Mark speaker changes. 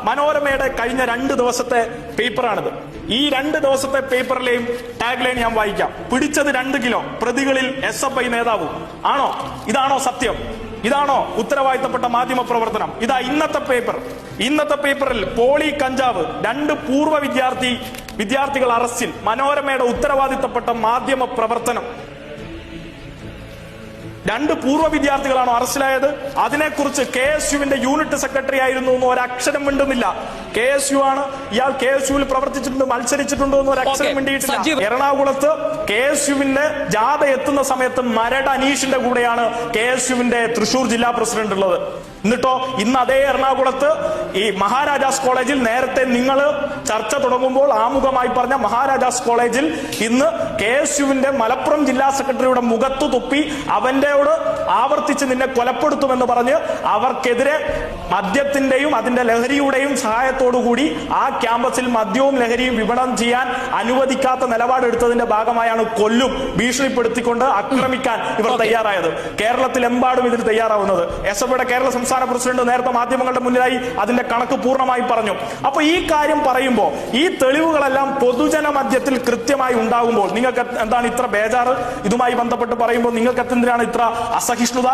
Speaker 1: മനോരമയുടെ കഴിഞ്ഞ 2 ദിവസത്തെ പേപ്പറാണിത്. ഈ 2 ദിവസത്തെ പേപ്പറിലെയും ടാഗ് ലൈൻ ഞാൻ വായിക്കാം. പിടിച്ചത് 2 കിലോ, പ്രതികളിൽ SFI നേതാവും. ആണോ? ഇതാണോ സത്യം? ഇതാണോ ഉത്തരവാദിത്തപ്പെട്ട മാധ്യമ പ്രവർത്തനം? ഇതാ ഇന്നത്തെ പേപ്പറിൽ പോളി കഞ്ചാവ്, 2 പൂർവ്വ വിദ്യാർത്ഥികൾ അറസ്റ്റിൽ. മനോരമയുടെ ഉത്തരവാദിത്തപ്പെട്ട മാധ്യമ പ്രവർത്തനം. 2 പൂർവ്വ വിദ്യാർത്ഥികളാണോ അറസ്റ്റിലായത്? അതിനെക്കുറിച്ച് KSUവിന്റെ യൂണിറ്റ് സെക്രട്ടറി ആയിരുന്നു എന്ന് ഒരക്ഷരം മിണ്ടുന്നില്ല. KSU ആണ്, ഇയാൾ KSUവിൽ പ്രവർത്തിച്ചിട്ടുണ്ട്, മത്സരിച്ചിട്ടുണ്ടോ എന്ന് ഒരക്ഷരം മിണ്ടിയിട്ടില്ല. എറണാകുളത്ത് KSUവിന്റെ ജാഥ എത്തുന്ന സമയത്ത് മരട് അനീഷിന്റെ കൂടെയാണ് KSUവിന്റെ തൃശൂർ ജില്ലാ പ്രസിഡന്റ് ഉള്ളത്. എന്നിട്ടോ ഇന്ന് അതേ എറണാകുളത്ത് ഈ മഹാരാജാസ് കോളേജിൽ, നേരത്തെ നിങ്ങൾ ചർച്ച തുടങ്ങുമ്പോൾ ആമുഖമായി പറഞ്ഞ മഹാരാജാസ് കോളേജിൽ ഇന്ന് KSUവിന്റെ മലപ്പുറം ജില്ലാ സെക്രട്ടറിയുടെ മുഖത്തു തുപ്പി അവന്റെയോട് ആവർത്തിച്ച് നിന്നെ കൊലപ്പെടുത്തുമെന്ന് പറഞ്ഞ് അവർക്കെതിരെ മദ്യത്തിന്റെയും അതിന്റെ ലഹരിയുടെയും സഹായത്തോടുകൂടി ആ ക്യാമ്പസിൽ മദ്യവും ലഹരിയും വിപണനം ചെയ്യാൻ അനുവദിക്കാത്ത നിലപാടെടുത്തതിന്റെ ഭാഗമായാണ് കൊല്ലും ഭീഷണിപ്പെടുത്തിക്കൊണ്ട് ആക്രമിക്കാൻ ഇവർ തയ്യാറായത്. കേരളത്തിലെമ്പാടും ഇതിന് തയ്യാറാവുന്നത്. SFIയുടെ കേരള സംസ്ഥാന പ്രസിഡന്റ് നേരത്തെ മാധ്യമങ്ങളുടെ മുന്നിലായി അതിന്റെ കണക്ക് പൂർണ്ണമായി പറഞ്ഞു. അപ്പൊ ഈ കാര്യം പറയുമ്പോൾ ഈ തെളിവുകളെല്ലാം പൊതുജന മധ്യത്തിൽ കൃത്യമായി ഉണ്ടാകുമ്പോൾ നിങ്ങൾക്ക് എന്താണ് ഇത്ര ബേജാറ്? ഇതുമായി ബന്ധപ്പെട്ട് പറയുമ്പോൾ നിങ്ങൾക്ക് എന്തിനാണ് ഇത്ര അസഹിഷ്ണുത?